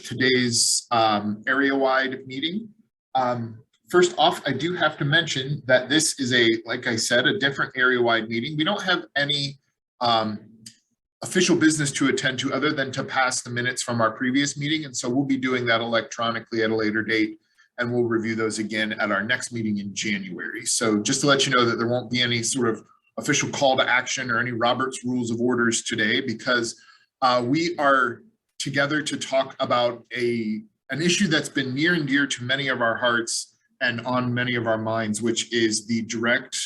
today's Areawide meeting. First off, I do have to mention that this is like I said, a different Areawide meeting. We don't have any official business to attend to other than to pass the minutes from our previous meeting. And so we'll be doing that electronically at a later date, and we'll review those again at our next meeting in January. So just to let you know that there won't be any sort of official call to action or any Robert's Rules of Orders today, because we are together to talk about an issue that's been near and dear to many of our hearts and on many of our minds, which is the direct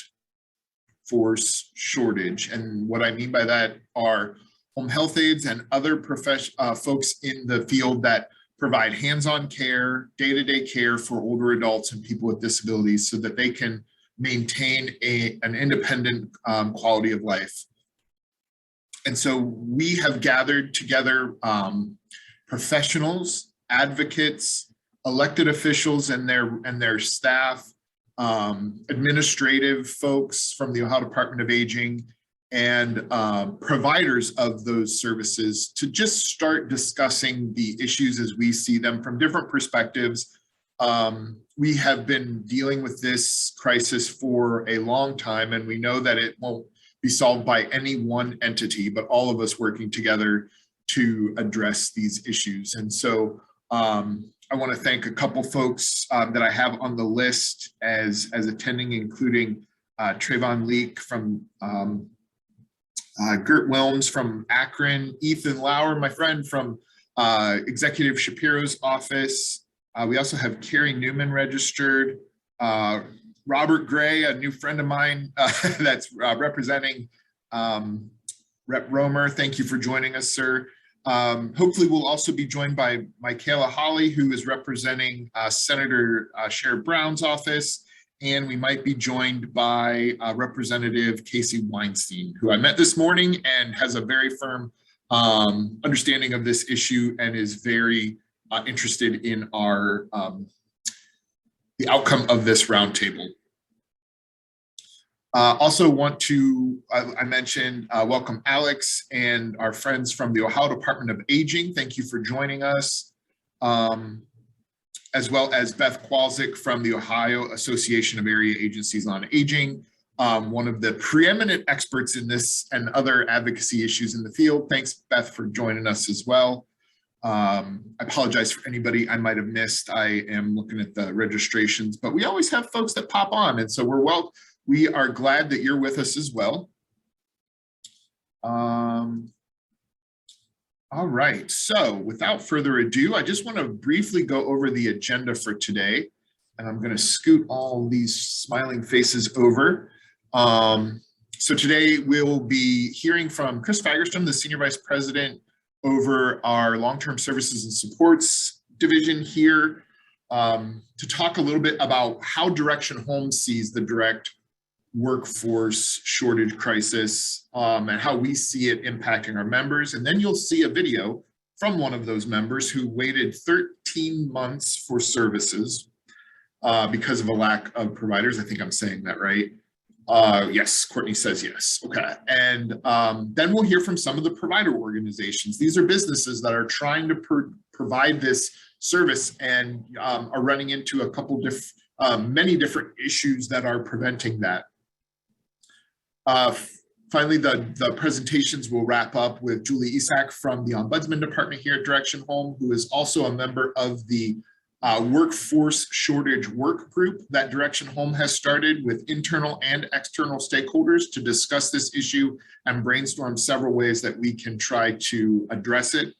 force shortage. And what I mean by that are home health aides and other folks in the field that provide hands-on care, day-to-day care for older adults and people with disabilities so that they can maintain an independent quality of life. And so we have gathered together professionals, advocates, elected officials and their staff, administrative folks from the Ohio Department of Aging, and providers of those services to just start discussing the issues as we see them from different perspectives. We have been dealing with this crisis for a long time, and we know that it won't be solved by any one entity, but all of us working together to address these issues. And so I want to thank a couple folks that I have on the list as attending, including Trayvon Leak from Gert Wilms from Akron, Ethan Lauer, my friend from Executive Shapiro's office. We also have Carrie Newman registered, Robert Gray, a new friend of mine that's representing Rep. Romer. Thank you for joining us, sir. Hopefully we'll also be joined by Michaela Hawley, who is representing Senator Sherrod Brown's office. And we might be joined by Representative Casey Weinstein, who I met this morning and has a very firm understanding of this issue and is very interested in the outcome of this roundtable. Also want to, I mentioned, welcome Alex and our friends from the Ohio Department of Aging. Thank you for joining us. As well as Beth Kwalczyk from the Ohio Association of Area Agencies on Aging, one of the preeminent experts in this and other advocacy issues in the field. Thanks, Beth, for joining us as well. I apologize for anybody I might have missed. I am looking at the registrations, but we always have folks that pop on, and so we are glad that you're with us as well. All right, so without further ado, I just want to briefly go over the agenda for today, and I'm going to scoot all these smiling faces over. So today we'll be hearing from Chris Fagerstrom, the Senior Vice President over our Long-Term Services and Supports Division here, to talk a little bit about how Direction Home sees the direct workforce shortage crisis and how we see it impacting our members. And then you'll see a video from one of those members who waited 13 months for services because of a lack of providers. I think I'm saying that right. Yes, Courtney says yes. Okay. And then we'll hear from some of the provider organizations. These are businesses that are trying to provide this service and are running into a couple many different issues that are preventing that. Finally, the presentations will wrap up with Julie Isak from the Ombudsman Department here at Direction Home, who is also a member of the workforce shortage work group that Direction Home has started with internal and external stakeholders to discuss this issue and brainstorm several ways that we can try to address it.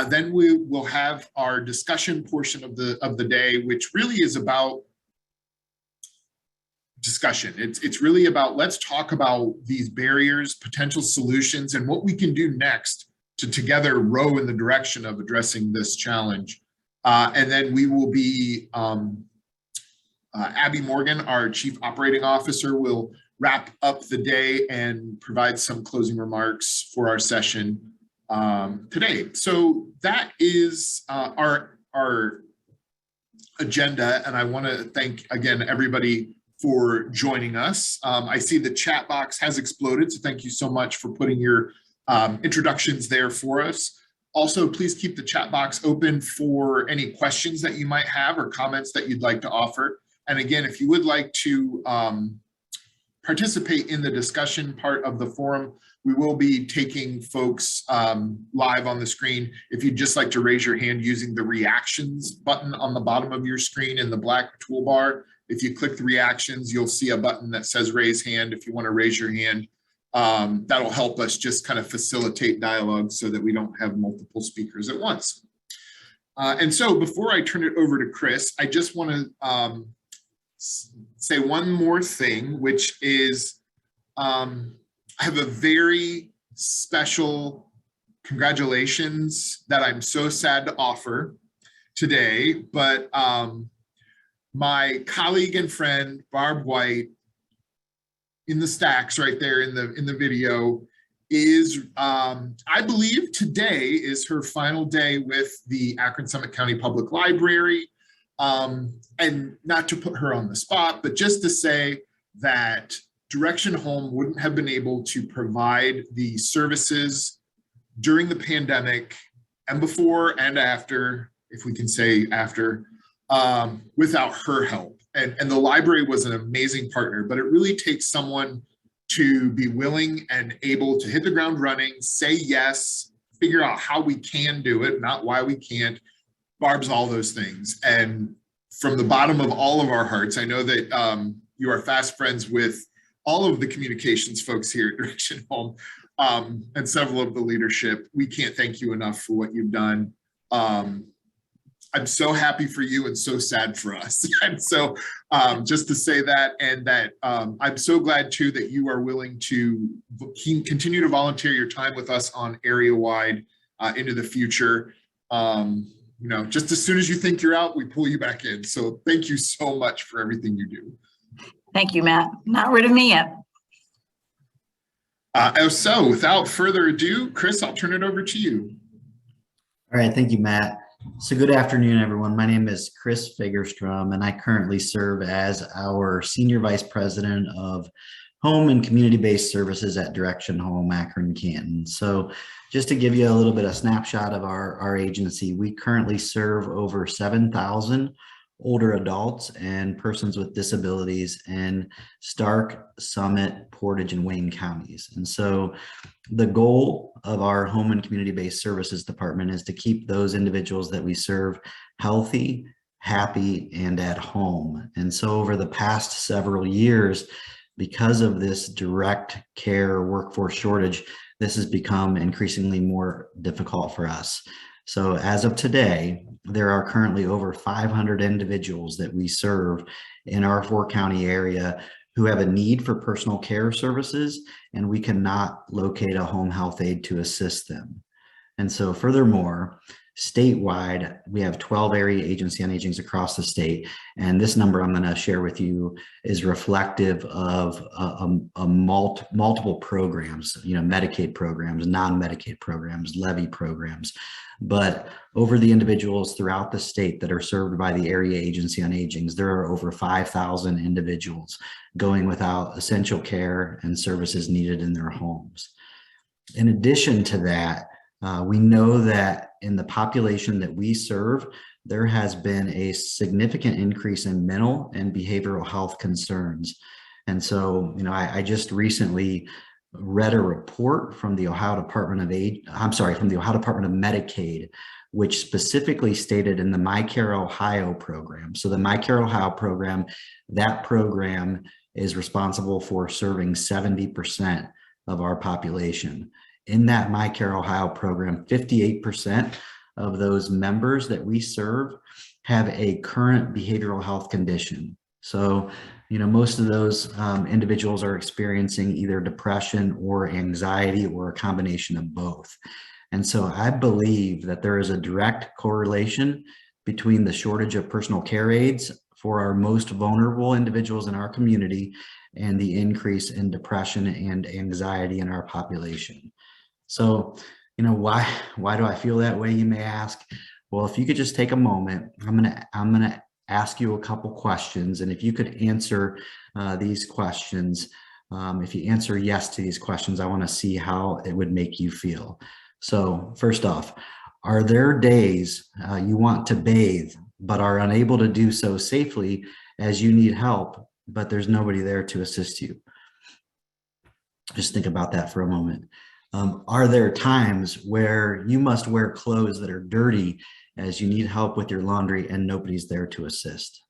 Then we will have our discussion portion of the day, which really is about discussion. It's really about, let's talk about these barriers, potential solutions, and what we can do next to together row in the direction of addressing this challenge. And then we will be, Abby Morgan, our Chief Operating Officer, will wrap up the day and provide some closing remarks for our session today. So that is our agenda, and I want to thank again everybody for joining us. I see the chat box has exploded, so thank you so much for putting your introductions there for us. Also, please keep the chat box open for any questions that you might have or comments that you'd like to offer. And again, if you would like to participate in the discussion part of the forum, we will be taking folks live on the screen. If you'd just like to raise your hand using the reactions button on the bottom of your screen in the black toolbar, if you click the reactions, you'll see a button that says raise hand. If you want to raise your hand, that'll help us just kind of facilitate dialogue so that we don't have multiple speakers at once. And so before I turn it over to Chris, I just want to say one more thing, which is I have a very special congratulations that I'm so sad to offer today, but my colleague and friend, Barb White, in the stacks right there in the video, is I believe today is her final day with the Akron Summit County Public Library. And not to put her on the spot, but just to say that Direction Home wouldn't have been able to provide the services during the pandemic and before and after, if we can say after, without her help. And the library was an amazing partner, but it really takes someone to be willing and able to hit the ground running, say yes, figure out how we can do it, not why we can't. Barb's all those things. And from the bottom of all of our hearts, I know that you are fast friends with all of the communications folks here at Direction Home and several of the leadership. We can't thank you enough for what you've done. I'm so happy for you and so sad for us. And so just to say that, and that I'm so glad too that you are willing to continue to volunteer your time with us on Areawide into the future. You know, just as soon as you think you're out, we pull you back in. So thank you so much for everything you do. Thank you, Matt. Not rid of me yet. So without further ado, Chris, I'll turn it over to you. All right, thank you, Matt. So good afternoon, everyone. My name is Chris Fagerstrom, and I currently serve as our Senior Vice President of Home and Community-Based Services at Direction Home, Akron, Canton. So just to give you a little bit of snapshot of our agency, we currently serve over 7,000 older adults and persons with disabilities in Stark, Summit, Portage, and Wayne counties. And so the goal of our Home and Community-Based Services Department is to keep those individuals that we serve healthy, happy, and at home. And so over the past several years, because of this direct care workforce shortage, this has become increasingly more difficult for us. So as of today, there are currently over 500 individuals that we serve in our 4-county area who have a need for personal care services, and we cannot locate a home health aide to assist them. And so furthermore, statewide, we have 12 area agency on agings across the state. And this number I'm going to share with you is reflective of multiple programs, you know, Medicaid programs, non-Medicaid programs, levy programs. But over the individuals throughout the state that are served by the area agency on agings, there are over 5,000 individuals going without essential care and services needed in their homes. In addition to that, we know that in the population that we serve, there has been a significant increase in mental and behavioral health concerns. And so, you know, I just recently read a report from the Ohio Department of Medicaid, which specifically stated in the My Care Ohio program. So the My Care Ohio program, that program is responsible for serving 70% of our population. In that My Care Ohio program, 58% of those members that we serve have a current behavioral health condition. So, you know, most of those individuals are experiencing either depression or anxiety or a combination of both. And so I believe that there is a direct correlation between the shortage of personal care aides for our most vulnerable individuals in our community and the increase in depression and anxiety in our population. So, you know, why do I feel that way, you may ask? Well, if you could just take a moment, I'm gonna ask you a couple questions, and if you could answer these questions, if you answer yes to these questions, I want to see how it would make you feel. So first off, Are there days you want to bathe, but are unable to do so safely as you need help, but there's nobody there to assist you? Just think about that for a moment. Are there times where you must wear clothes that are dirty as you need help with your laundry and nobody's there to assist?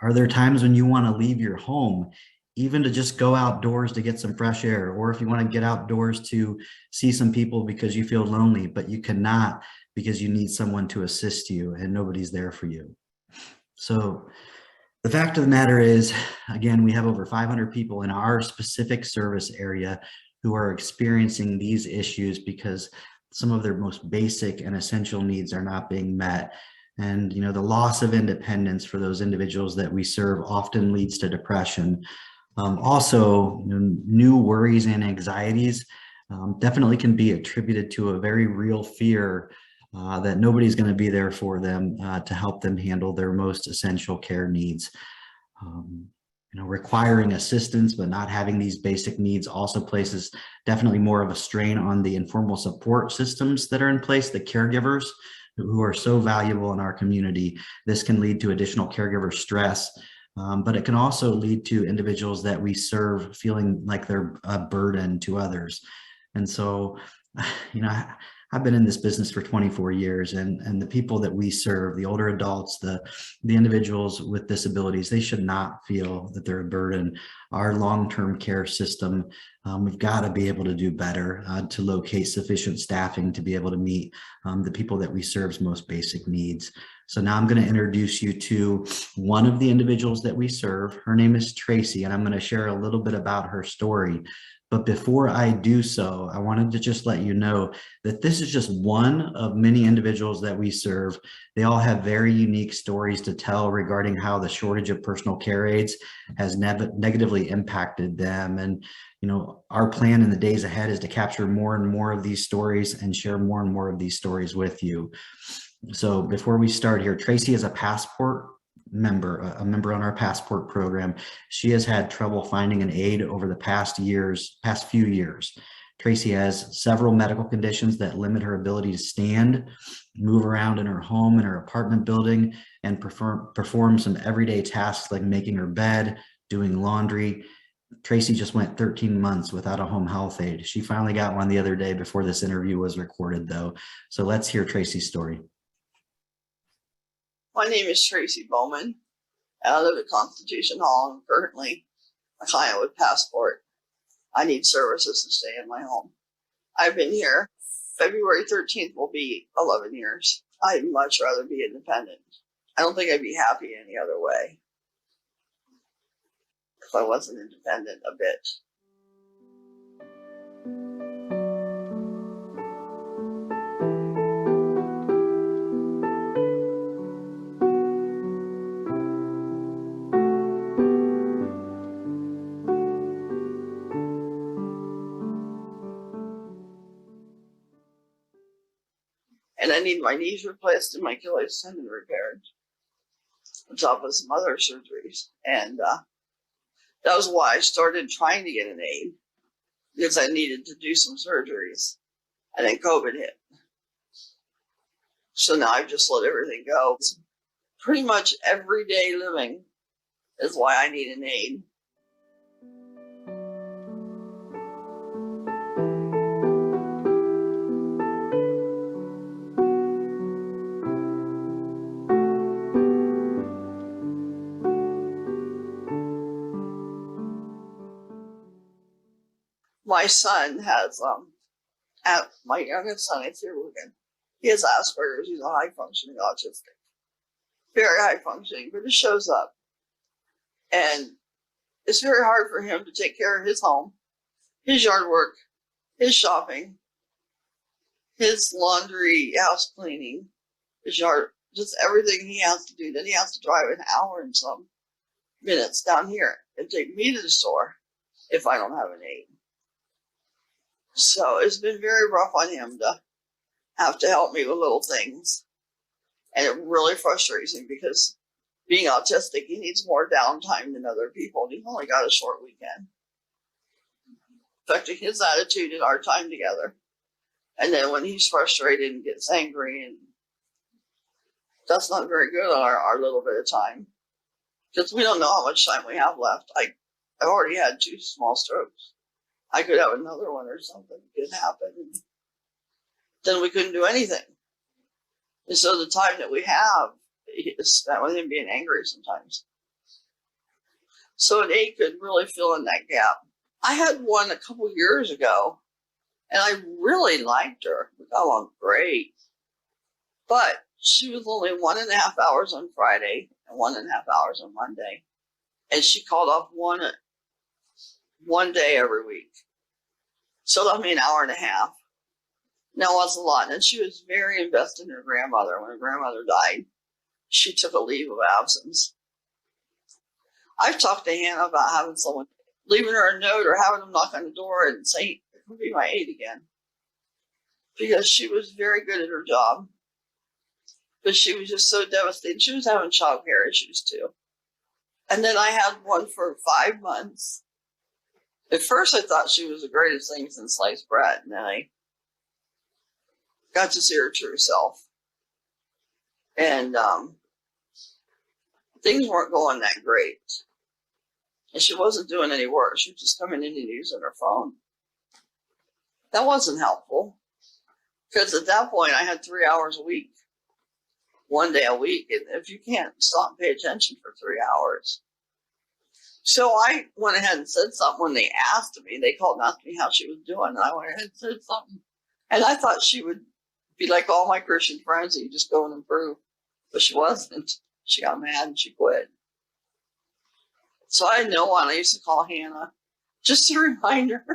Are there times when you want to leave your home, even to just go outdoors to get some fresh air, or if you want to get outdoors to see some people because you feel lonely, but you cannot because you need someone to assist you and nobody's there for you? So the fact of the matter is, again, we have over 500 people in our specific service area who are experiencing these issues because some of their most basic and essential needs are not being met. And, you know, the loss of independence for those individuals that we serve often leads to depression. Also, you know, new worries and anxieties definitely can be attributed to a very real fear that nobody's going to be there for them to help them handle their most essential care needs. You know, requiring assistance but not having these basic needs also places definitely more of a strain on the informal support systems that are in place, the caregivers who are so valuable in our community. This can lead to additional caregiver stress, but it can also lead to individuals that we serve feeling like they're a burden to others. And so, you know, I've been in this business for 24 years, and the people that we serve, the older adults, the individuals with disabilities, they should not feel that they're a burden. Our long-term care system, we've got to be able to do better to locate sufficient staffing to be able to meet the people that we serve's most basic needs. So now I'm going to introduce you to one of the individuals that we serve. Her name is Tracy, and I'm going to share a little bit about her story. But before I do so, I wanted to just let you know that this is just one of many individuals that we serve. They all have very unique stories to tell regarding how the shortage of personal care aides has negatively impacted them. And, you know, our plan in the days ahead is to capture more and more of these stories and share more and more of these stories with you. So before we start here, Tracy is a passport member, a member on our passport program. She has had trouble finding an aide over the past few years. Tracy has several medical conditions that limit her ability to stand, move around in her home, in her apartment building, and perform some everyday tasks like making her bed, doing laundry. Tracy just went 13 months without a home health aide. She finally got one the other day before this interview was recorded, though. So let's hear Tracy's story. My name is Tracy Bowman. I live at Constitution Hall. I'm currently a client with Passport. I need services to stay in my home. I've been here. February 13th will be 11 years. I'd much rather be independent. I don't think I'd be happy any other way if I wasn't independent a bit. And I need my knees replaced and my Achilles tendon repaired, on top of some other surgeries. And that was why I started trying to get an aide, because I needed to do some surgeries. And then COVID hit. So now I've just let everything go. It's pretty much everyday living is why I need an aide. My son has, my youngest son, it's here again. He has Asperger's. He's a high functioning autistic, very high functioning, but it shows up. And it's very hard for him to take care of his home, his yard work, his shopping, his laundry, house cleaning, his yard, just everything he has to do. Then he has to drive an hour and some minutes down here and take me to the store if I don't have an aide. So it's been very rough on him to have to help me with little things. And it really frustrates me because being autistic, he needs more downtime than other people. And he's only got a short weekend, affecting his attitude and our time together. And then when he's frustrated and gets angry, and that's not very good on our little bit of time, because we don't know how much time we have left. I've already had 2 small strokes. I could have another one or something could happen. And then we couldn't do anything. And so the time that we have is spent with him being angry sometimes. So an aide could really fill in that gap. I had one a couple years ago, and I really liked her. We got along great. But she was only 1.5 hours on Friday and 1.5 hours on Monday. And she called off one day every week. So that made an hour and a half. Now that's a lot. And she was very invested in her grandmother. When her grandmother died, she took a leave of absence. I've talked to Hannah about having someone, leaving her a note or having them knock on the door and say, "It could be my aide again." Because she was very good at her job. But she was just so devastated. She was having childcare issues too. And then I had one for 5 months. At first I thought she was the greatest thing since sliced bread. And then I got to see her true self. And things weren't going that great. And she wasn't doing any work. She was just coming in and using her phone. That wasn't helpful. Because at that point I had 3 hours a week. 1 day a week. And if you can't stop and pay attention for 3 hours. So I went ahead and said something when they asked me. They called and asked me how she was doing. And I went ahead and said something. And I thought she would be like all my Christian friends that you just go and improve. But she wasn't. She got mad and she quit. So I had no one. I used to call Hannah just to remind her.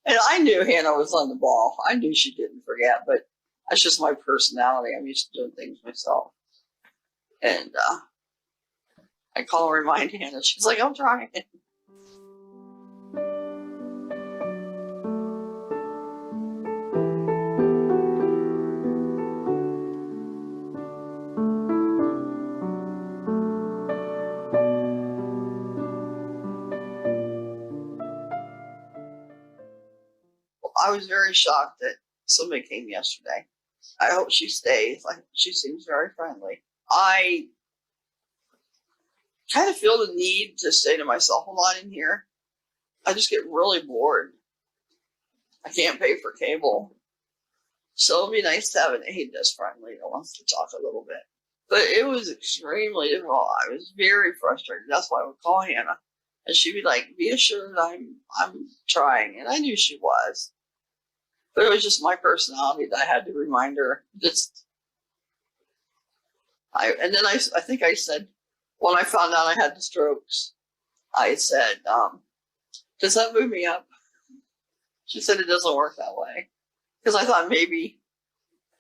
And I knew Hannah was on the ball. I knew she didn't forget, but that's just my personality. I'm used to doing things myself. And I call and remind Hannah. She's like, "I'm trying." I was very shocked that somebody came yesterday. I hope she stays. She seems very friendly. I kind of feel the need to stay to myself a lot in here. I just get really bored. I can't pay for cable. So it'd be nice to have an aide that's friendly that wants to talk a little bit. But it was extremely difficult. I was very frustrated. That's why I would call Hannah. And she'd be like, "Be assured I'm trying." And I knew she was. But it was just my personality that I had to remind her. And then I think I said, when I found out I had the strokes, I said, "Does that move me up?" She said, "It doesn't work that way." Because I thought maybe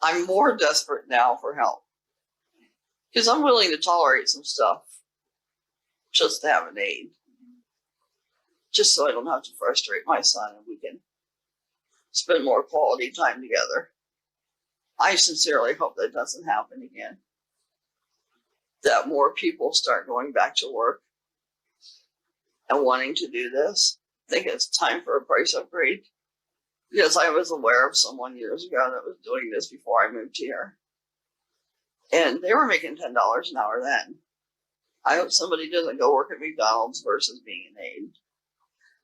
I'm more desperate now for help. Because I'm willing to tolerate some stuff just to have an aide. Just so I don't have to frustrate my son and we can spend more quality time together. I sincerely hope that doesn't happen again. That more people start going back to work and wanting to do this. I think it's time for a price upgrade. Because I was aware of someone years ago that was doing this before I moved here. And they were making $10 an hour then. I hope somebody doesn't go work at McDonald's versus being an aide.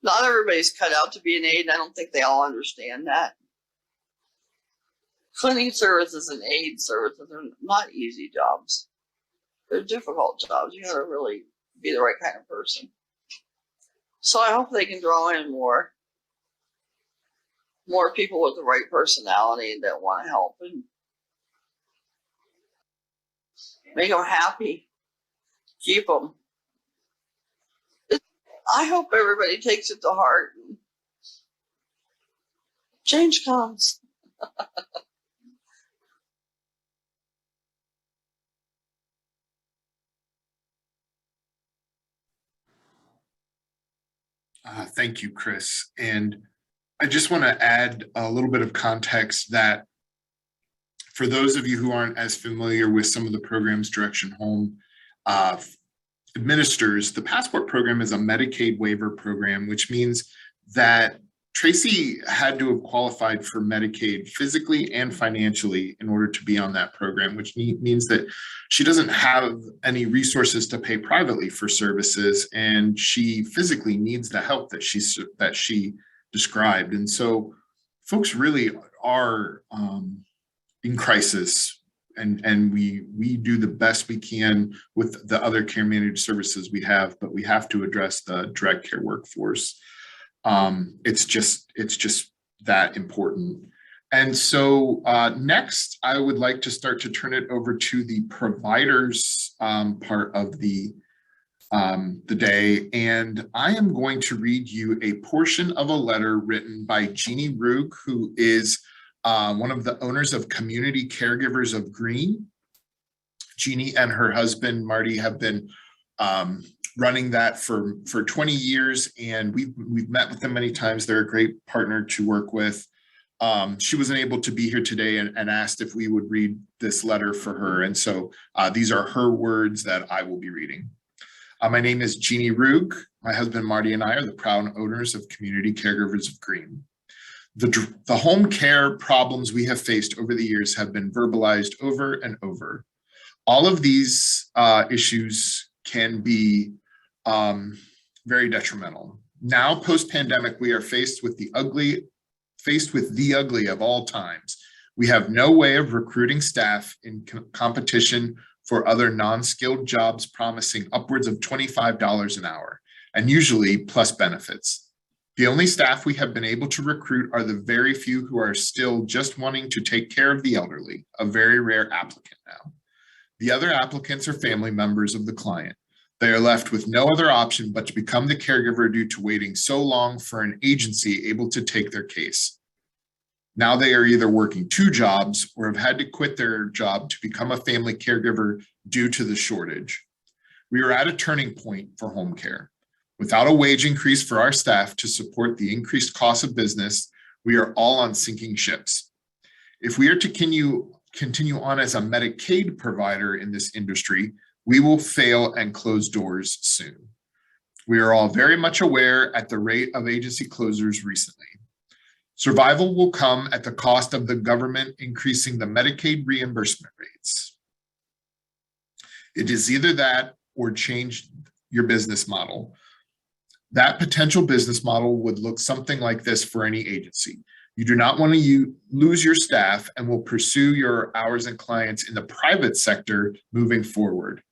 Not everybody's cut out to be an aide. I don't think they all understand that. Cleaning services and aide services are not easy jobs. They're difficult jobs. You gotta really be the right kind of person. So I hope they can draw in more people with the right personality that want to help and make them happy. Keep them. I hope everybody takes it to heart and change comes. Thank you, Chris. And I just want to add a little bit of context that for those of you who aren't as familiar with some of the programs Direction Home administers, the Passport program is a Medicaid waiver program, which means that Tracy had to have qualified for Medicaid physically and financially in order to be on that program, which means that she doesn't have any resources to pay privately for services, and she physically needs the help that she described. And so folks really are in crisis, and we do the best we can with the other care managed services we have, but we have to address the direct care workforce. It's just that important. And so next, I would like to start to turn it over to the providers part of the day. And I am going to read you a portion of a letter written by Jeannie Rugg, who is one of the owners of Community Caregivers of Green. Jeannie and her husband, Marty, have been running that for 20 years, and we've met with them many times. They're a great partner to work with. She wasn't able to be here today and asked if we would read this letter for her. And so these are her words that I will be reading. My name is Jeannie Rugg. My husband, Marty, and I are the proud owners of Community Caregivers of Green. The home care problems we have faced over the years have been verbalized over and over. All of these issues can be very detrimental. Now, post-pandemic, we are faced with the ugly of all times. We have no way of recruiting staff in competition for other non-skilled jobs promising upwards of $25 an hour, and usually plus benefits. The only staff we have been able to recruit are the very few who are still just wanting to take care of the elderly, a very rare applicant now. The other applicants are family members of the client. They are left with no other option but to become the caregiver due to waiting so long for an agency able to take their case. Now they are either working 2 jobs or have had to quit their job to become a family caregiver due to the shortage. We are at a turning point for home care. Without a wage increase for our staff to support the increased cost of business, we are all on sinking ships. If we are to continue on as a Medicaid provider in this industry, we will fail and close doors soon. We are all very much aware at the rate of agency closures recently. Survival will come at the cost of the government increasing the Medicaid reimbursement rates. It is either that or change your business model. That potential business model would look something like this for any agency. You do not want to lose your staff and will pursue your hours and clients in the private sector moving forward.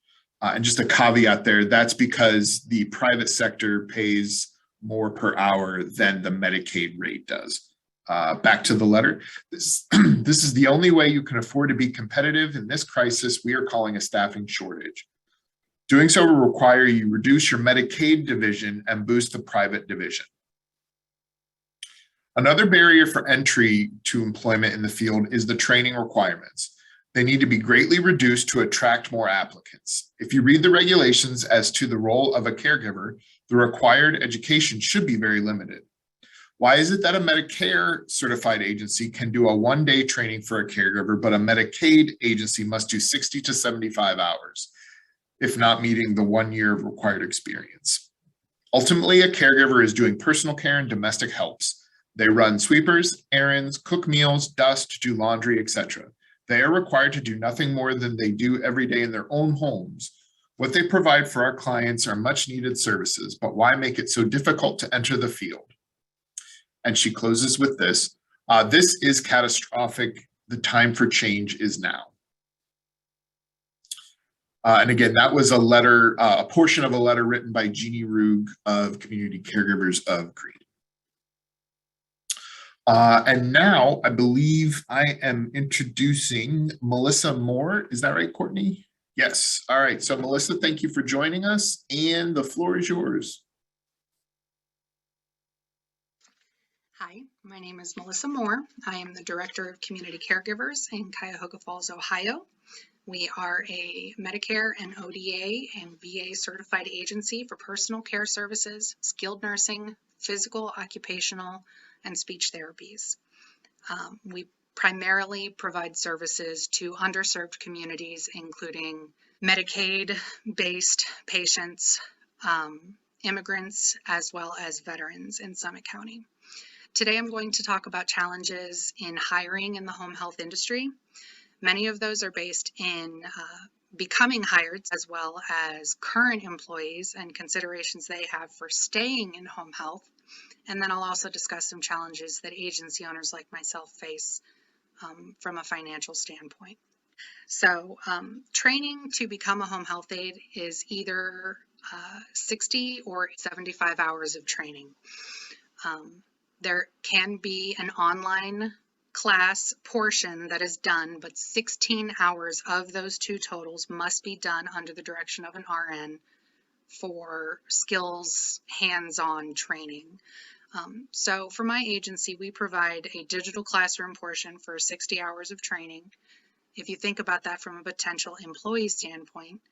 And just a caveat there, that's because the private sector pays more per hour than the Medicaid rate does. Back to the letter. This is the only way you can afford to be competitive in this crisis we are calling a staffing shortage. Doing so will require you reduce your Medicaid division and boost the private division. Another barrier for entry to employment in the field is the training requirements. They need to be greatly reduced to attract more applicants. If you read the regulations as to the role of a caregiver, the required education should be very limited. Why is it that a Medicare certified agency can do a 1-day training for a caregiver, but a Medicaid agency must do 60 to 75 hours, if not meeting the 1 year of required experience? Ultimately, a caregiver is doing personal care and domestic helps. They run sweepers, errands, cook meals, dust, do laundry, etc. They are required to do nothing more than they do every day in their own homes. What they provide for our clients are much needed services, but why make it so difficult to enter the field? And she closes with this. This is catastrophic. The time for change is now. And again, that was a letter, a portion of a letter written by Jeannie Rugg of Community Caregivers of Green. And now I believe I am introducing Melissa Moore. Is that right, Courtney? Yes. All right. So Melissa, thank you for joining us, and the floor is yours. Hi, my name is Melissa Moore. I am the Director of Community Caregivers in Cuyahoga Falls, Ohio. We are a Medicare and ODA and VA certified agency for personal care services, skilled nursing, physical, occupational, and speech therapies. We primarily provide services to underserved communities, including Medicaid-based patients, immigrants, as well as veterans in Summit County. Today I'm going to talk about challenges in hiring in the home health industry. Many of those are based in becoming hired, as well as current employees and considerations they have for staying in home health. And then I'll also discuss some challenges that agency owners like myself face from a financial standpoint. So training to become a home health aide is either 60 or 75 hours of training. There can be an online class portion that is done, but 16 hours of those two totals must be done under the direction of an RN for skills hands-on training. So for my agency, we provide a digital classroom portion for 60 hours of training. If you think about that from a potential employee standpoint,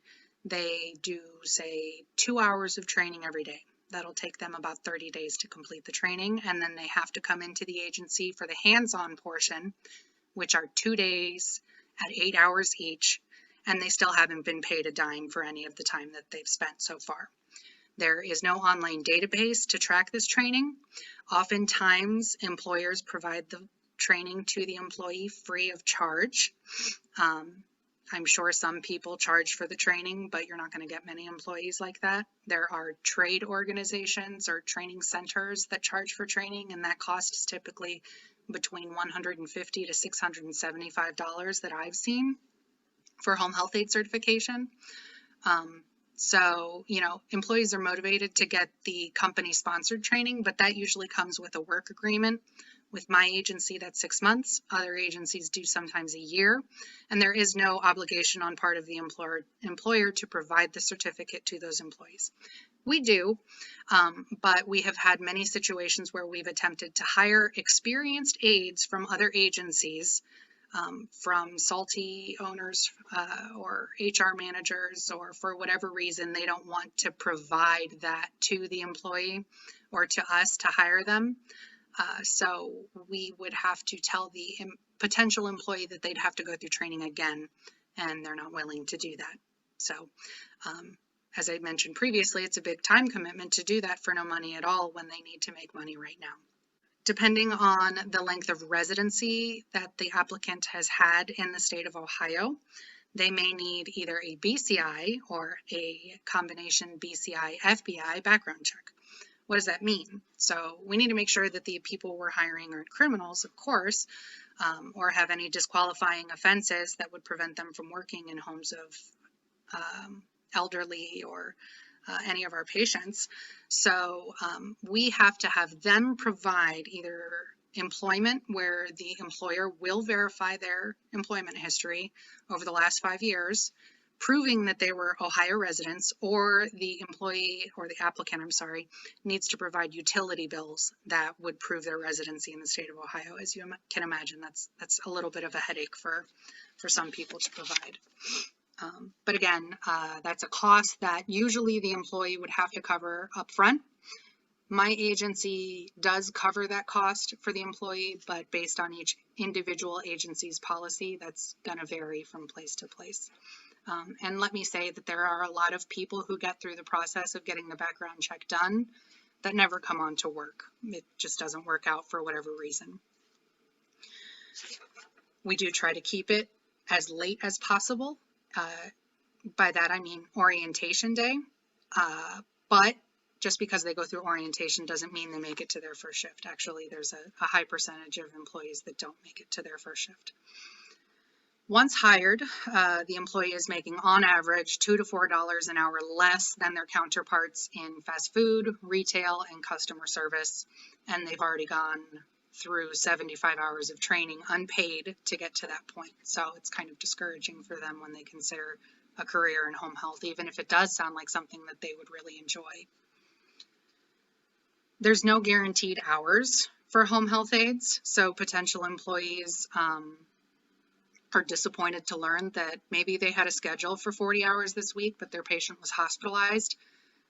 they do, say, 2 hours of training every day. That'll take them about 30 days to complete the training, and then they have to come into the agency for the hands-on portion, which are 2 days at 8 hours each, and they still haven't been paid a dime for any of the time that they've spent so far. There is no online database to track this training. Oftentimes, employers provide the training to the employee free of charge. I'm sure some people charge for the training, but you're not going to get many employees like that. There are trade organizations or training centers that charge for training, and that cost is typically between $150 to $675 that I've seen for home health aide certification. So, employees are motivated to get the company sponsored training, but that usually comes with a work agreement. With my agency, that's 6 months. Other agencies do sometimes a year, and there is no obligation on part of the employer to provide the certificate to those employees. We do, but we have had many situations where we've attempted to hire experienced aides from other agencies, from salty owners or HR managers, or for whatever reason they don't want to provide that to the employee or to us to hire them. So we would have to tell the potential employee that they'd have to go through training again, and they're not willing to do that. So as I mentioned previously, it's a big time commitment to do that for no money at all when they need to make money right now. Depending on the length of residency that the applicant has had in the state of Ohio, they may need either a BCI or a combination BCI-FBI background check. What does that mean? So we need to make sure that the people we're hiring aren't criminals, of course, or have any disqualifying offenses that would prevent them from working in homes of elderly or any of our patients. So we have to have them provide either employment where the employer will verify their employment history over the last 5 years, proving that they were Ohio residents, or the employee or the applicant, needs to provide utility bills that would prove their residency in the state of Ohio. As you can imagine, that's a little bit of a headache for some people to provide. But again, that's a cost that usually the employee would have to cover up front. My agency does cover that cost for the employee, but based on each individual agency's policy, that's going to vary from place to place. And let me say that there are a lot of people who get through the process of getting the background check done that never come on to work. It just doesn't work out for whatever reason. We do try to keep it as late as possible. By that, I mean orientation day. But just because they go through orientation doesn't mean they make it to their first shift. Actually, there's a high percentage of employees that don't make it to their first shift. Once hired, the employee is making on average $2 to $4 an hour less than their counterparts in fast food, retail, and customer service, and they've already gone through 75 hours of training unpaid to get to that point. So it's kind of discouraging for them when they consider a career in home health, even if it does sound like something that they would really enjoy. There's no guaranteed hours for home health aides, so potential employees are disappointed to learn that maybe they had a schedule for 40 hours this week, but their patient was hospitalized,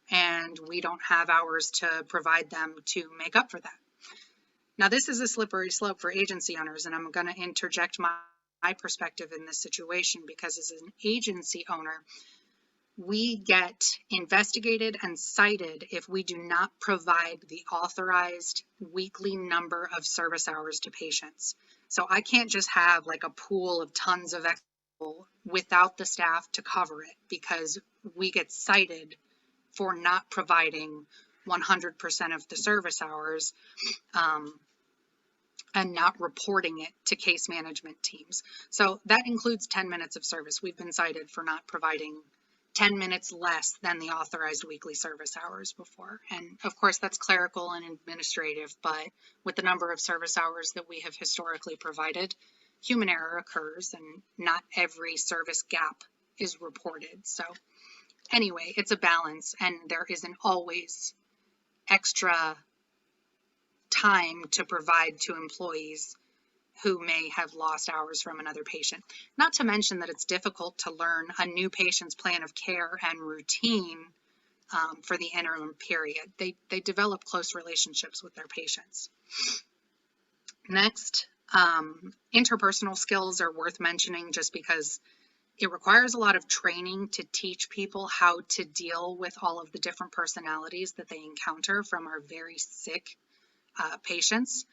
and we don't have hours to provide them to make up for that. Now, this is a slippery slope for agency owners, and I'm going to interject my perspective in this situation, because as an agency owner, we get investigated and cited if we do not provide the authorized weekly number of service hours to patients. So I can't just have like a pool of tons of people without the staff to cover it, because we get cited for not providing 100% of the service hours and not reporting it to case management teams. So that includes 10 minutes of service. We've been cited for not providing 10 minutes less than the authorized weekly service hours before. And of course, that's clerical and administrative, but with the number of service hours that we have historically provided, human error occurs and not every service gap is reported. So anyway, it's a balance, and there isn't always extra time to provide to employees who may have lost hours from another patient. Not to mention that it's difficult to learn a new patient's plan of care and routine for the interim period. They develop close relationships with their patients. Next, interpersonal skills are worth mentioning just because it requires a lot of training to teach people how to deal with all of the different personalities that they encounter from our very sick patients.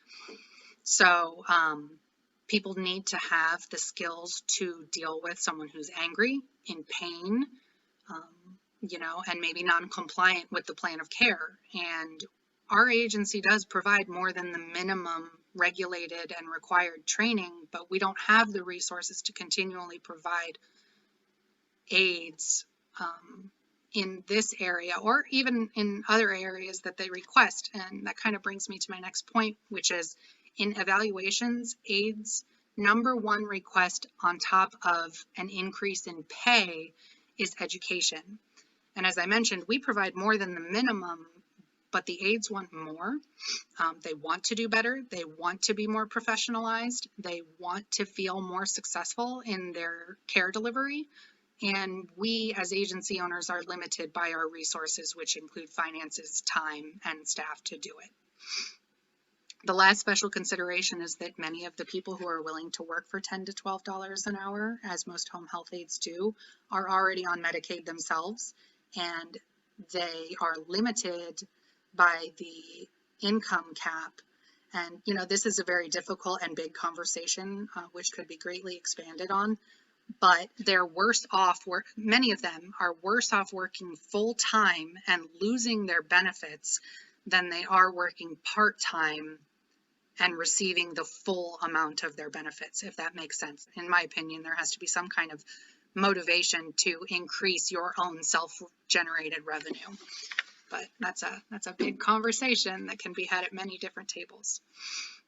So people need to have the skills to deal with someone who's angry, in pain, and maybe non-compliant with the plan of care. And our agency does provide more than the minimum regulated and required training, but we don't have the resources to continually provide aids in this area or even in other areas that they request. And that kind of brings me to my next point, which is in evaluations, aids #1 request on top of an increase in pay is education. And as I mentioned, we provide more than the minimum, but the aides want more. They want to do better. They want to be more professionalized. They want to feel more successful in their care delivery. And we as agency owners are limited by our resources, which include finances, time, and staff to do it. The last special consideration is that many of the people who are willing to work for $10 to $12 an hour, as most home health aides do, are already on Medicaid themselves, and they are limited by the income cap. And, this is a very difficult and big conversation, which could be greatly expanded on. But they're worse off, many of them are worse off working full-time and losing their benefits than they are working part-time and receiving the full amount of their benefits, if that makes sense. In my opinion, there has to be some kind of motivation to increase your own self-generated revenue. But that's a big conversation that can be had at many different tables.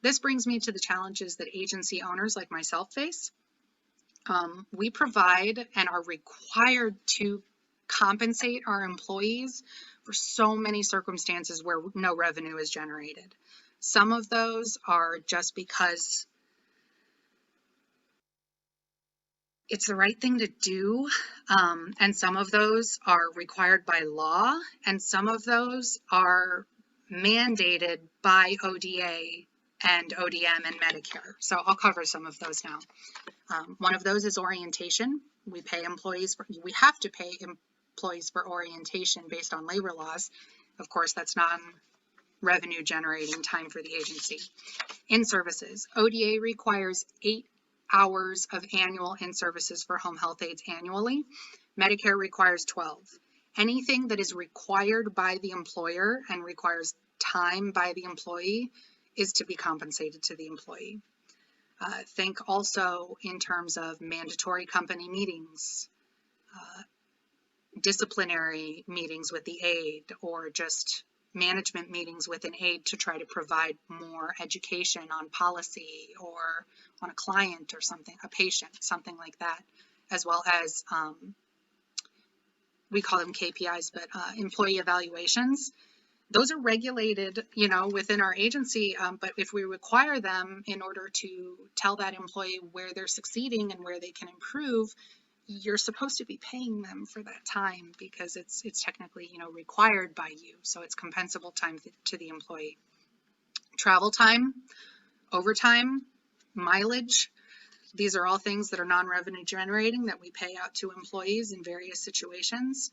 This brings me to the challenges that agency owners like myself face. We provide and are required to compensate our employees for so many circumstances where no revenue is generated. Some of those are just because it's the right thing to do, and some of those are required by law, and some of those are mandated by ODA and ODM and Medicare. So I'll cover some of those now. One of those is orientation. We have to pay employees for orientation based on labor laws. Of course, that's non-revenue generating time for the agency. In-services, ODA requires 8 hours of annual in-services for home health aides annually. Medicare requires 12. Anything that is required by the employer and requires time by the employee is to be compensated to the employee. Think also in terms of mandatory company meetings, disciplinary meetings with the aide, or just management meetings with an aide to try to provide more education on policy or on a client or something, a patient, something like that, as well as we call them KPIs, but employee evaluations. Those are regulated, within our agency, but if we require them in order to tell that employee where they're succeeding and where they can improve, you're supposed to be paying them for that time because it's technically, required by you. So it's compensable time to the employee. Travel time, overtime, mileage. These are all things that are non-revenue generating that we pay out to employees in various situations.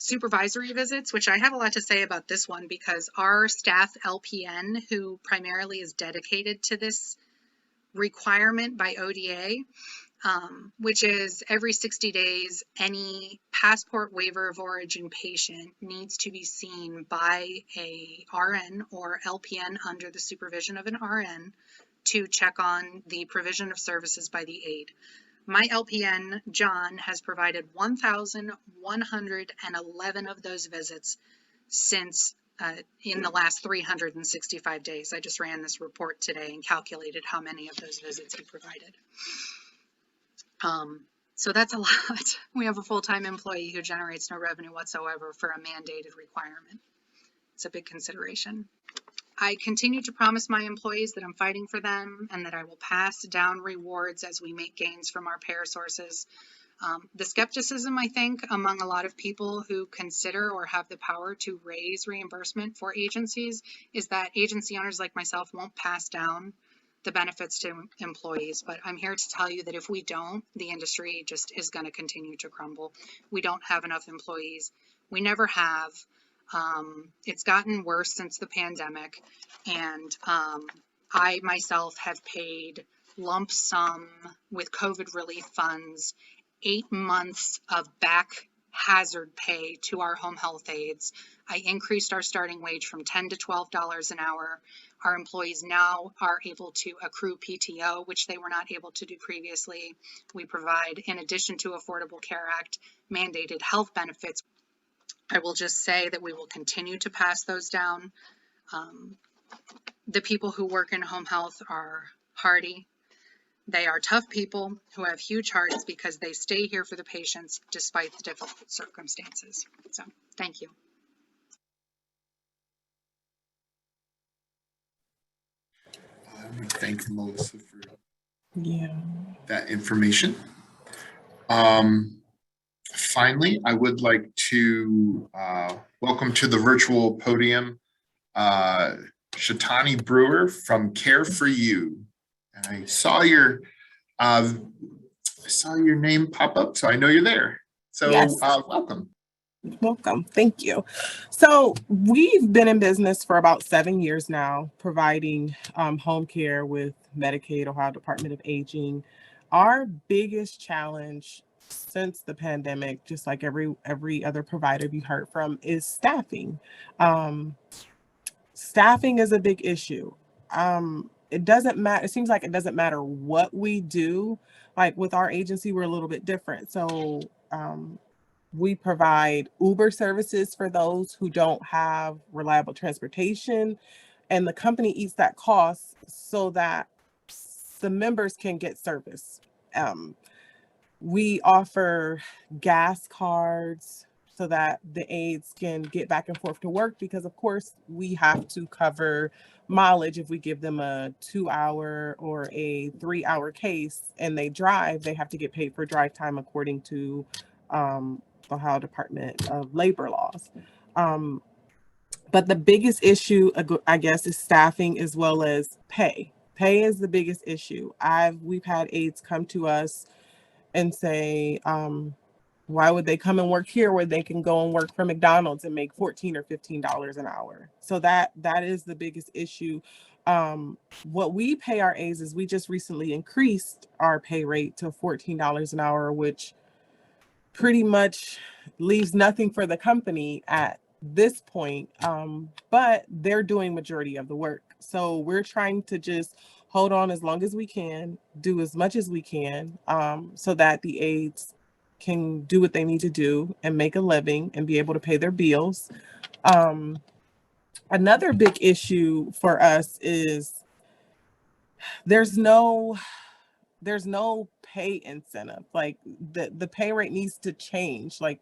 Supervisory visits, which I have a lot to say about this one because our staff LPN, who primarily is dedicated to this requirement by ODA, which is every 60 days, any passport waiver of origin patient needs to be seen by a RN or LPN under the supervision of an RN to check on the provision of services by the aide. My LPN, John, has provided 1,111 of those visits since in the last 365 days. I just ran this report today and calculated how many of those visits he provided. So that's a lot. We have a full-time employee who generates no revenue whatsoever for a mandated requirement. It's a big consideration. I continue to promise my employees that I'm fighting for them and that I will pass down rewards as we make gains from our payer sources. The skepticism, I think, among a lot of people who consider or have the power to raise reimbursement for agencies is that agency owners like myself won't pass down the benefits to employees. But I'm here to tell you that if we don't, the industry just is going to continue to crumble. We don't have enough employees. We never have. It's gotten worse since the pandemic, and I myself have paid lump sum with COVID relief funds 8 months of back hazard pay to our home health aides. I increased our starting wage from $10 to $12 an hour. Our employees now are able to accrue PTO, which they were not able to do previously. We provide, in addition to Affordable Care Act mandated health benefits. I will just say that we will continue to pass those down. The people who work in home health are hardy. They are tough people who have huge hearts because they stay here for the patients despite the difficult circumstances. So, thank you. I want to thank Melissa for Yeah. that information. Finally, I would like to welcome to the virtual podium Shatani Brewer from Care for You. And I saw your name pop up, so I know you're there. So Yes. welcome. Welcome. Thank you. So we've been in business for about 7 years now, providing home care with Medicaid, Ohio Department of Aging. Our biggest challenge since the pandemic, just like every other provider you heard from, is staffing. Staffing is a big issue. It doesn't matter. It seems like it doesn't matter what we do. Like with our agency, we're a little bit different. So we provide Uber services for those who don't have reliable transportation, and the company eats that cost so that the members can get service. We offer gas cards so that the aides can get back and forth to work because, of course, we have to cover mileage. If we give them a 2-hour or a 3-hour case and they drive, they have to get paid for drive time according to the Ohio Department of Labor laws. But the biggest issue, I guess, is staffing as well as pay. Pay is the biggest issue. We've had aides come to us and say, why would they come and work here where they can go and work for McDonald's and make $14 or $15 an hour? So that is the biggest issue. What we pay our aides is we just recently increased our pay rate to $14 an hour, which pretty much leaves nothing for the company at this point, but they're doing majority of the work. So we're trying to just hold on as long as we can, do as much as we can, so that the aides can do what they need to do and make a living and be able to pay their bills. Another big issue for us is there's no pay incentive. Like the pay rate needs to change. Like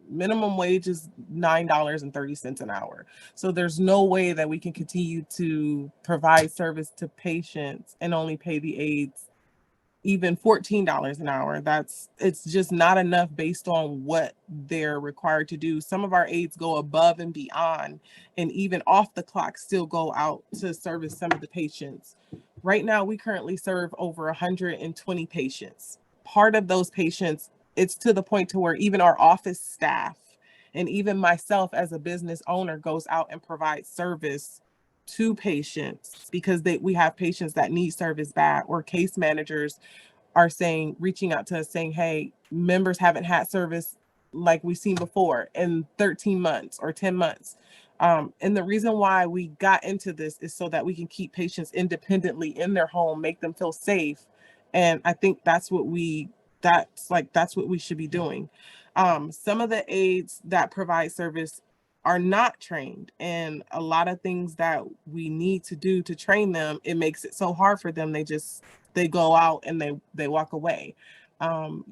minimum wage is $9.30 an hour. So there's no way that we can continue to provide service to patients and only pay the aides even $14 an hour. It's just not enough based on what they're required to do. Some of our aides go above and beyond, and even off the clock still go out to service some of the patients Right now, we currently serve over 120 patients. Part of those patients, it's to the point to where even our office staff and even myself as a business owner goes out and provides service to patients because we have patients that need service bad, or case managers are saying, reaching out to us saying, hey, members haven't had service like we've seen before in 13 months or 10 months. And the reason why we got into this is so that we can keep patients independently in their home, make them feel safe. And I think that's what we should be doing. Some of the aides that provide service are not trained, and a lot of things that we need to do to train them, it makes it so hard for them. They go out and they walk away.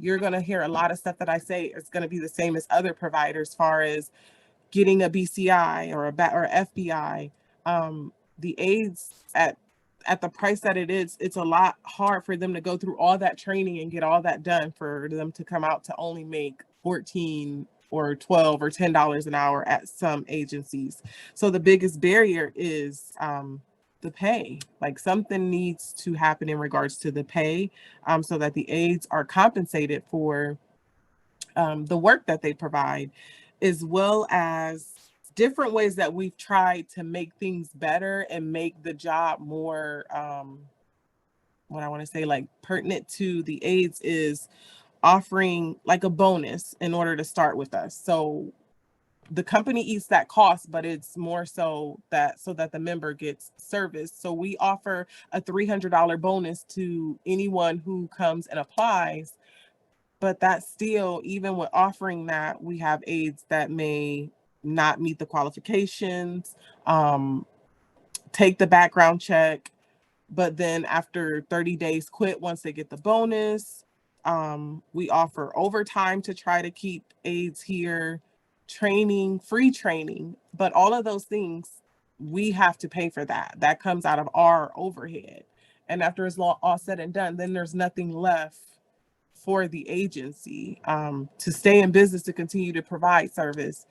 You're going to hear a lot of stuff that I say is going to be the same as other providers, as far as getting a BCI or FBI. The aides at the price that it is, it's a lot hard for them to go through all that training and get all that done for them to come out to only make 14 or 12 or $10 an hour at some agencies. So the biggest barrier is the pay. Like, something needs to happen in regards to the pay, so that the aides are compensated for the work that they provide, as well as different ways that we've tried to make things better and make the job more, what I want to say, like, pertinent to the aides, is offering like a bonus in order to start with us. So the company eats that cost, but it's more so that the member gets service. So we offer a $300 bonus to anyone who comes and applies. But that's still, even with offering that, we have aides that may not meet the qualifications, take the background check, but then after 30 days quit once they get the bonus. We offer overtime to try to keep aides here, training, free training, but all of those things, we have to pay for that. That comes out of our overhead. And after it's all said and done, then there's nothing left for the agency to stay in business, to continue to provide service.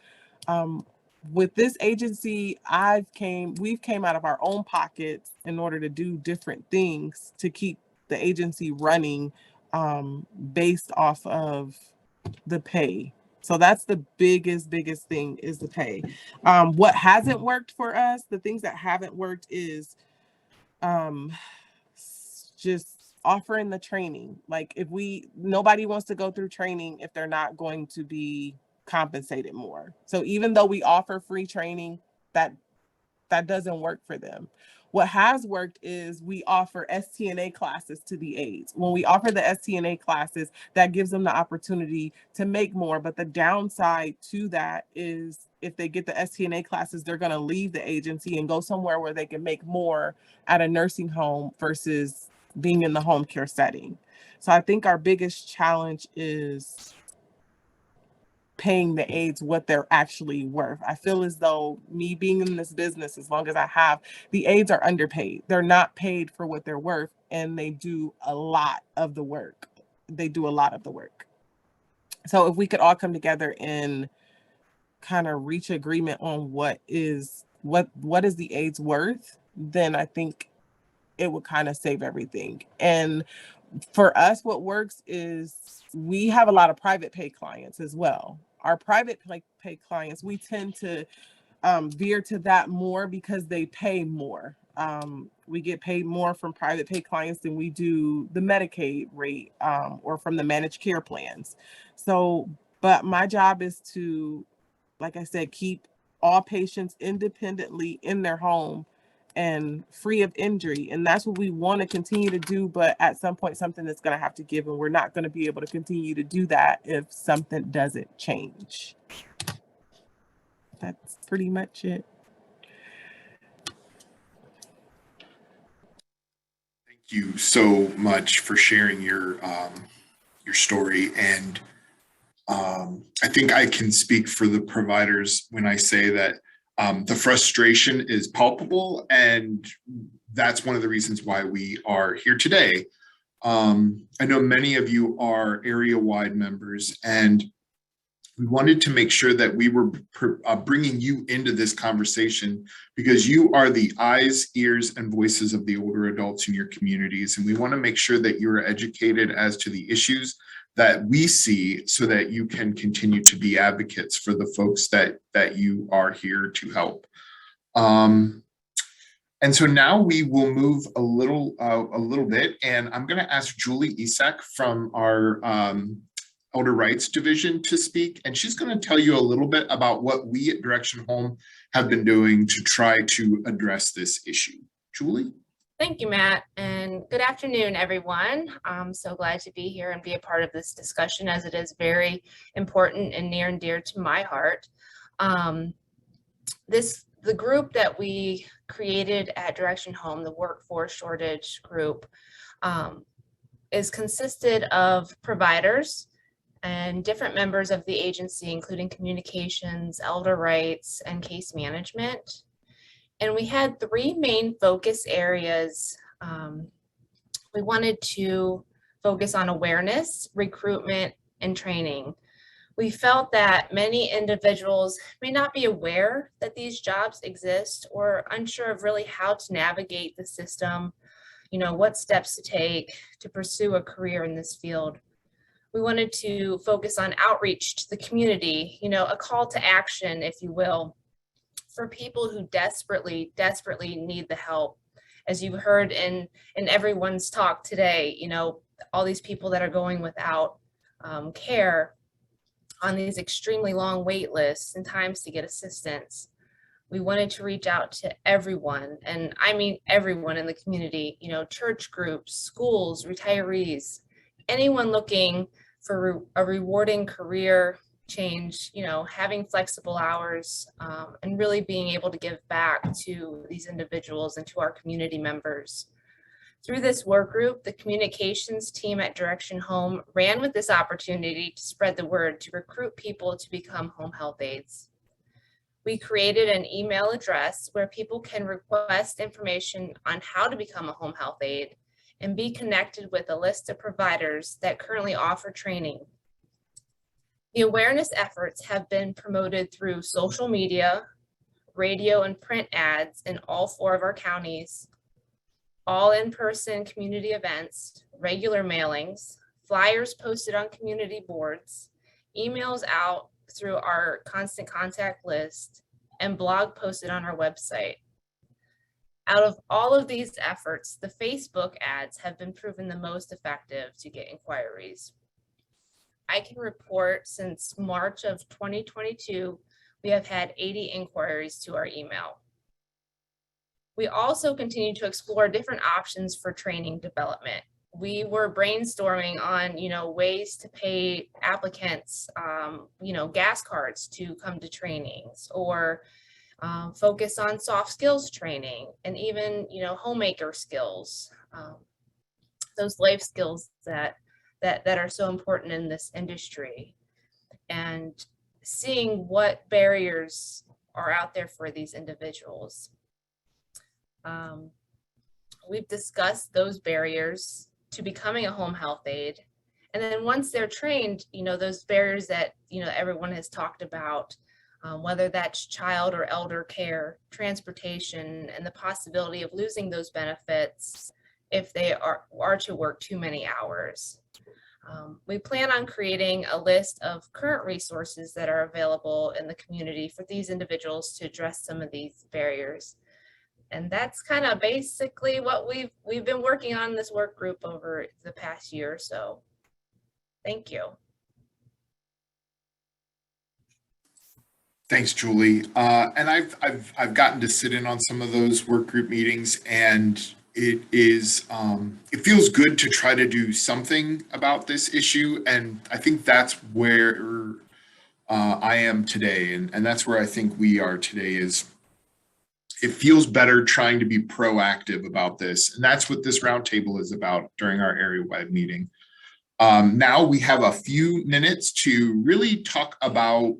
With this agency, we've came out of our own pockets in order to do different things to keep the agency running, based off of the pay. So that's the biggest thing, is the pay. What hasn't worked for us, the things that haven't worked is just offering the training. Like, nobody wants to go through training if they're not going to be compensated more. So even though we offer free training, that doesn't work for them. What has worked is we offer STNA classes to the aides. When we offer the STNA classes, that gives them the opportunity to make more. But the downside to that is, if they get the STNA classes, they're going to leave the agency and go somewhere where they can make more at a nursing home versus being in the home care setting. So I think our biggest challenge is paying the aides what they're actually worth. I feel as though, me being in this business as long as I have, the aides are underpaid. They're not paid for what they're worth, and they do a lot of the work. So if we could all come together and kind of reach agreement on what is the aides worth, then I think it would kind of save everything. And for us, what works is we have a lot of private pay clients as well. Our private pay clients, we tend to veer to that more because they pay more. We get paid more from private pay clients than we do the Medicaid rate, or from the managed care plans. So, but my job is to, like I said, keep all patients independently in their home and free of injury. And that's what we want to continue to do. But at some point, something that's going to have to give, and we're not going to be able to continue to do that if something doesn't change. That's pretty much it. Thank you so much for sharing your story. And I think I can speak for the providers when I say that the frustration is palpable, and that's one of the reasons why we are here today. I know many of you are Areawide members, and we wanted to make sure that we were bringing you into this conversation because you are the eyes, ears, and voices of the older adults in your communities. And we want to make sure that you're educated as to the issues that we see so that you can continue to be advocates for the folks that you are here to help. And so now we will move a little bit, and I'm going to ask Julie Isak from our Elder Rights Division to speak, and she's going to tell you a little bit about what we at Direction Home have been doing to try to address this issue. Julie? Thank you, Matt, and good afternoon, everyone. I'm so glad to be here and be a part of this discussion as it is very important and near and dear to my heart. The group that we created at Direction Home, the workforce shortage group, is consisted of providers and different members of the agency, including communications, elder rights, and case management. And we had three main focus areas. We wanted to focus on awareness, recruitment, and training. We felt that many individuals may not be aware that these jobs exist or unsure of really how to navigate the system, what steps to take to pursue a career in this field. We wanted to focus on outreach to the community, a call to action, if you will, for people who desperately need the help. As you heard in everyone's talk today, all these people that are going without care on these extremely long wait lists and times to get assistance. We wanted to reach out to everyone, and I mean everyone in the community, church groups, schools, retirees, anyone looking for a rewarding career change, having flexible hours, and really being able to give back to these individuals and to our community members. Through this work group, the communications team at Direction Home ran with this opportunity to spread the word, to recruit people to become home health aides. We created an email address where people can request information on how to become a home health aide and be connected with a list of providers that currently offer training. The awareness efforts have been promoted through social media, radio and print ads in all 4 of our counties, all in-person community events, regular mailings, flyers posted on community boards, emails out through our constant contact list, and blog posted on our website. Out of all of these efforts, the Facebook ads have been proven the most effective to get inquiries. I can report since March of 2022, we have had 80 inquiries to our email. We also continue to explore different options for training development. We were brainstorming on, ways to pay applicants, gas cards to come to trainings, or focus on soft skills training, and even, homemaker skills, those life skills that are so important in this industry, and seeing what barriers are out there for these individuals. We've discussed those barriers to becoming a home health aide. And then once they're trained, those barriers that, everyone has talked about, whether that's child or elder care, transportation, and the possibility of losing those benefits if they are to work too many hours. We plan on creating a list of current resources that are available in the community for these individuals to address some of these barriers. And that's kind of basically what we've been working on in this work group over the past year or so. Thank you. Thanks, Julie. And I've gotten to sit in on some of those work group meetings, and it feels good to try to do something about this issue. And I think that's where I am today, and that's where I think we are today. Is it feels better trying to be proactive about this. And that's what this roundtable is about during our area-wide meeting. Now we have a few minutes to really talk about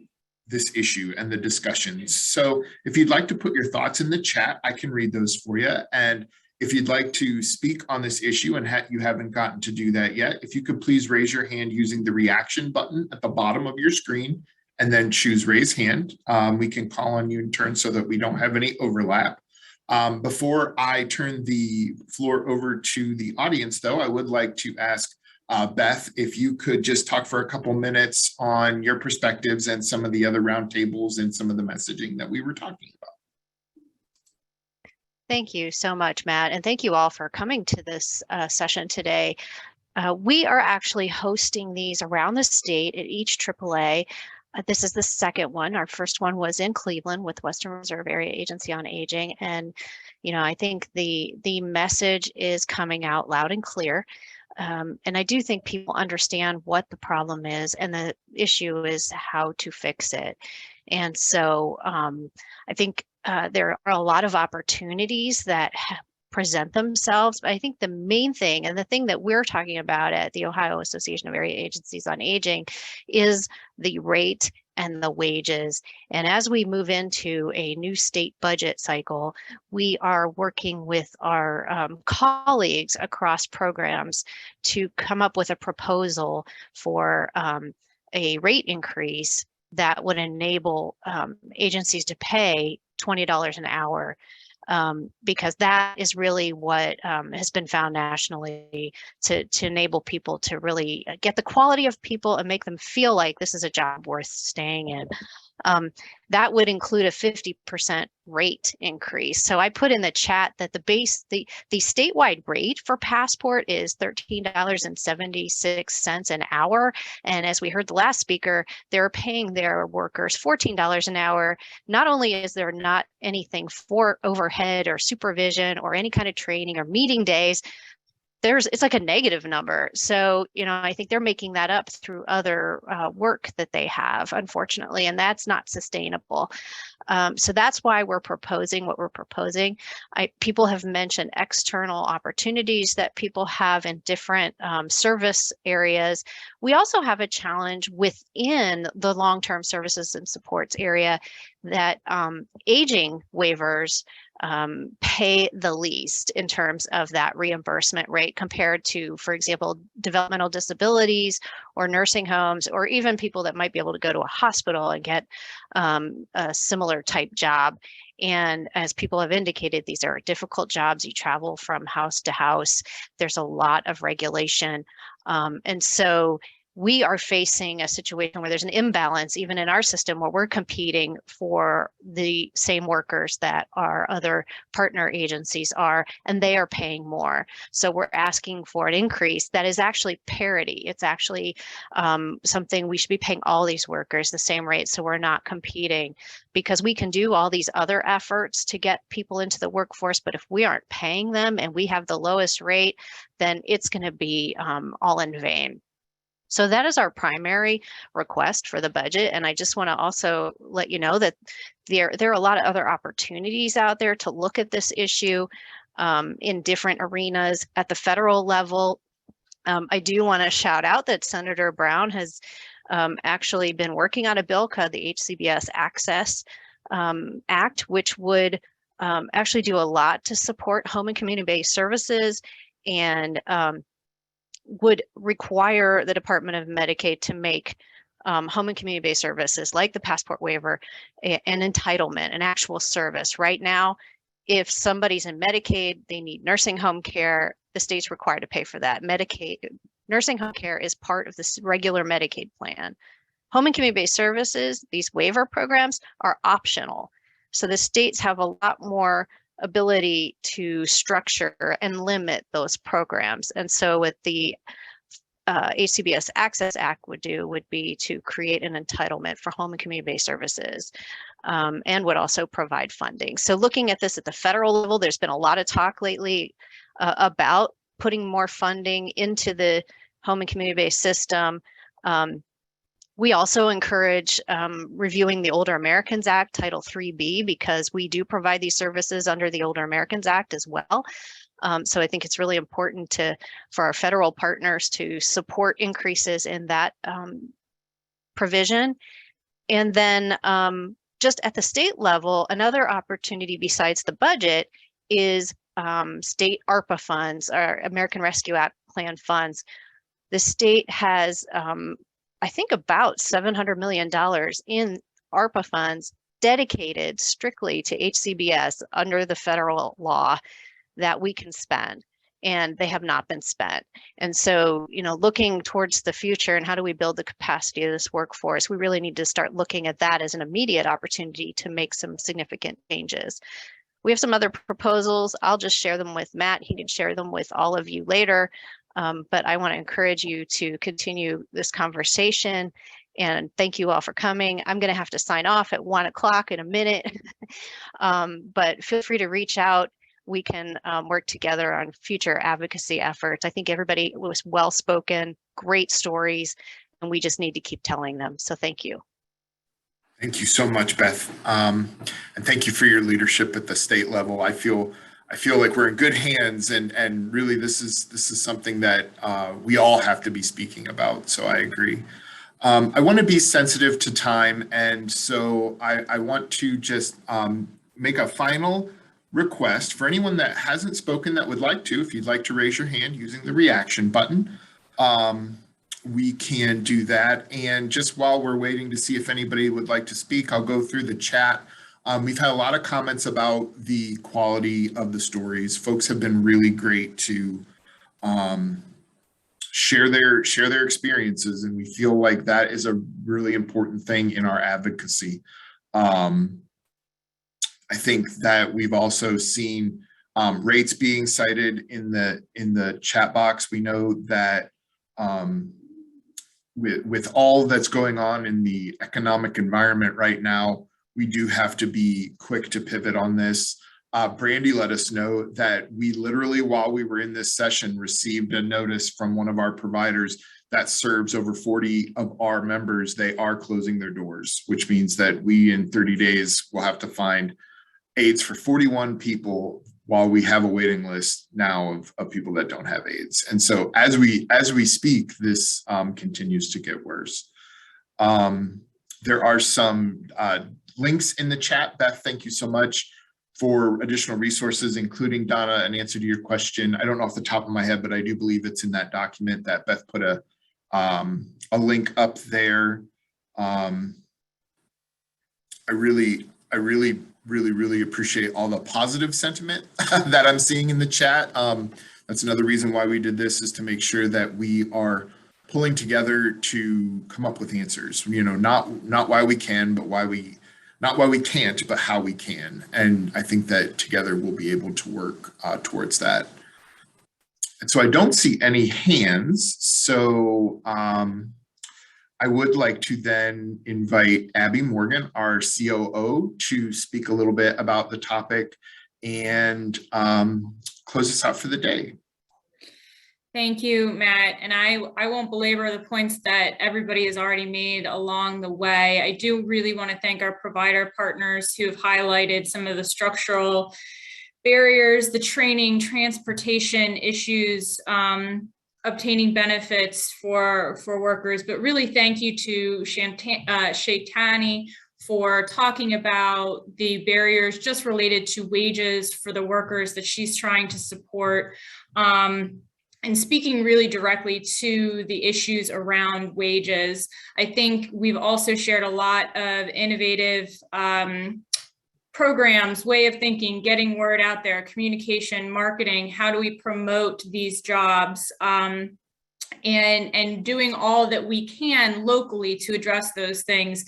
this issue and the discussions. So if you'd like to put your thoughts in the chat, I can read those for you. And if you'd like to speak on this issue and you haven't gotten to do that yet, if you could please raise your hand using the reaction button at the bottom of your screen, and then choose raise hand. We can call on you in turn so that we don't have any overlap. Before I turn the floor over to the audience, though, I would like to ask Beth, if you could just talk for a couple minutes on your perspectives and some of the other roundtables and some of the messaging that we were talking about. Thank you so much, Matt, and thank you all for coming to this session today. We are actually hosting these around the state at each AAA. This is the second one. Our first one was in Cleveland with Western Reserve Area Agency on Aging. And, you know, I think the message is coming out loud and clear. And I do think people understand what the problem is, and the issue is how to fix it. And so I think there are a lot of opportunities that present themselves. But I think the main thing, and the thing that we're talking about at the Ohio Association of Area Agencies on Aging, is the rate and the wages. And as we move into a new state budget cycle, we are working with our colleagues across programs to come up with a proposal for a rate increase that would enable agencies to pay $20 an hour, because that is really what has been found nationally to enable people to really get the quality of people and make them feel like this is a job worth staying in. That would include a 50% rate increase. So I put in the chat that the statewide rate for Passport is $13.76 an hour. And as we heard the last speaker, they're paying their workers $14 an hour. Not only is there not anything for overhead or supervision or any kind of training or meeting days, it's like a negative number. So, you know, I think they're making that up through other work that they have, unfortunately, and that's not sustainable. So that's why we're proposing what we're proposing. People have mentioned external opportunities that people have in different service areas. We also have a challenge within the long-term services and supports area that aging waivers pay the least in terms of that reimbursement rate compared to, for example, developmental disabilities or nursing homes, or even people that might be able to go to a hospital and get a similar type job. And as people have indicated, these are difficult jobs. You travel from house to house. There's a lot of regulation. And so we are facing a situation where there's an imbalance even in our system, where we're competing for the same workers that our other partner agencies are, and they are paying more. So we're asking for an increase that is actually parity. It's actually something we should be paying all these workers the same rate, so we're not competing, because we can do all these other efforts to get people into the workforce, but if we aren't paying them and we have the lowest rate, then it's going to be all in vain. So that is our primary request for the budget. And I just want to also let you know that there are a lot of other opportunities out there to look at this issue in different arenas at the federal level. I do want to shout out that Senator Brown has actually been working on a bill called the HCBS Access Act, which would actually do a lot to support home and community-based services, and would require the Department of Medicaid to make home and community-based services like the Passport waiver an entitlement, an actual service. Right now, if somebody's in Medicaid, they need nursing home care, the state's required to pay for that. Nursing home care is part of this regular Medicaid plan. Home and community-based services, these waiver programs, are optional. So the states have a lot more ability to structure and limit those programs. And so what the HCBS Access Act would be to create an entitlement for home and community-based services, and would also provide funding. So looking at this at the federal level, there's been a lot of talk lately about putting more funding into the home and community-based system. We also encourage reviewing the Older Americans Act, Title IIIB, because we do provide these services under the Older Americans Act as well. So I think it's really important for our federal partners to support increases in that provision. And then just at the state level, another opportunity besides the budget is state ARPA funds, or American Rescue Act Plan funds. The state has I think about $700 million in ARPA funds dedicated strictly to HCBS under the federal law that we can spend, and they have not been spent. And so, looking towards the future and how do we build the capacity of this workforce, we really need to start looking at that as an immediate opportunity to make some significant changes. We have some other proposals. I'll just share them with Matt. He can share them with all of you later. But I want to encourage you to continue this conversation, and thank you all for coming. I'm going to have to sign off at 1 o'clock in a minute, but feel free to reach out. We can work together on future advocacy efforts. I think everybody was well-spoken, great stories, and we just need to keep telling them. So thank you. Thank you so much, Beth. And thank you for your leadership at the state level. I feel like we're in good hands, and really this is something that we all have to be speaking about. So I agree. I want to be sensitive to time, and so I want to just make a final request for anyone that hasn't spoken that would like to. If you'd like to raise your hand using the reaction button, we can do that. And just while we're waiting to see if anybody would like to speak, I'll go through the chat. We've had a lot of comments about the quality of the stories. Folks have been really great to share their experiences, and we feel like that is a really important thing in our advocacy. I think that we've also seen rates being cited in the chat box. We know that with all that's going on in the economic environment right now, we do have to be quick to pivot on this. Brandy let us know that we literally, while we were in this session, received a notice from one of our providers that serves over 40 of our members. They are closing their doors, which means that we in 30 days will have to find aides for 41 people while we have a waiting list now of people that don't have aides. And so as we speak, this continues to get worse. There are some links in the chat. Beth, thank you so much for additional resources, including, Donna, an answer to your question. I don't know off the top of my head, but I do believe it's in that document that Beth put a link up there. I really appreciate all the positive sentiment that I'm seeing in the chat. That's another reason why we did this, is to make sure that we are pulling together to come up with answers. Not why we can, but not why we can't, but how we can. And I think that together we'll be able to work towards that. And so I don't see any hands. So I would like to then invite Abby Morgan, our COO, to speak a little bit about the topic and close us out for the day. Thank you, Matt. And I won't belabor the points that everybody has already made along the way. I do really want to thank our provider partners who have highlighted some of the structural barriers, the training, transportation issues, obtaining benefits for workers. But really thank you to Shaitani for talking about the barriers just related to wages for the workers that she's trying to support. And speaking really directly to the issues around wages, I think we've also shared a lot of innovative programs, way of thinking, getting word out there, communication, marketing, how do we promote these jobs, and doing all that we can locally to address those things.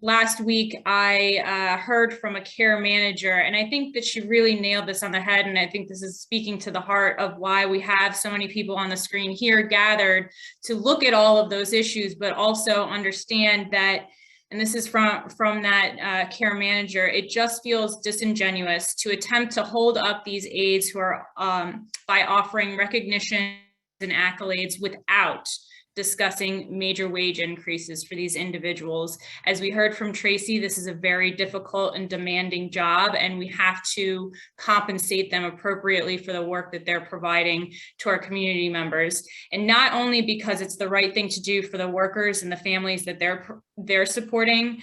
Last week, I heard from a care manager, and I think that she really nailed this on the head. And I think this is speaking to the heart of why we have so many people on the screen here gathered to look at all of those issues, but also understand that, and this is from that care manager, it just feels disingenuous to attempt to hold up these aides who are by offering recognition and accolades without discussing major wage increases for these individuals. As we heard from Tracy, this is a very difficult and demanding job, and we have to compensate them appropriately for the work that they're providing to our community members. And not only because it's the right thing to do for the workers and the families that they're supporting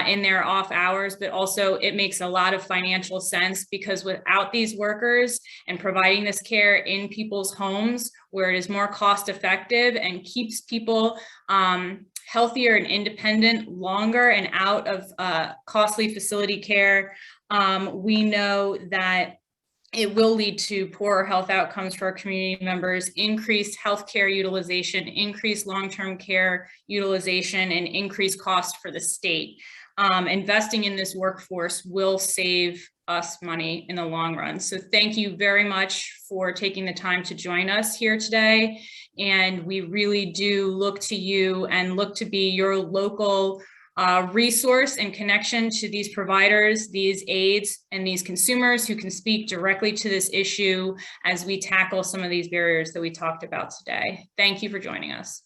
in their off hours, but also it makes a lot of financial sense, because without these workers and providing this care in people's homes, where it is more cost effective and keeps people healthier and independent longer and out of costly facility care, we know that it will lead to poorer health outcomes for our community members, increased healthcare utilization, increased long-term care utilization, and increased cost for the state. Investing in this workforce will save us money in the long run. So thank you very much for taking the time to join us here today. And we really do look to you and look to be your local resource and connection to these providers, these aides, and these consumers who can speak directly to this issue as we tackle some of these barriers that we talked about today. Thank you for joining us.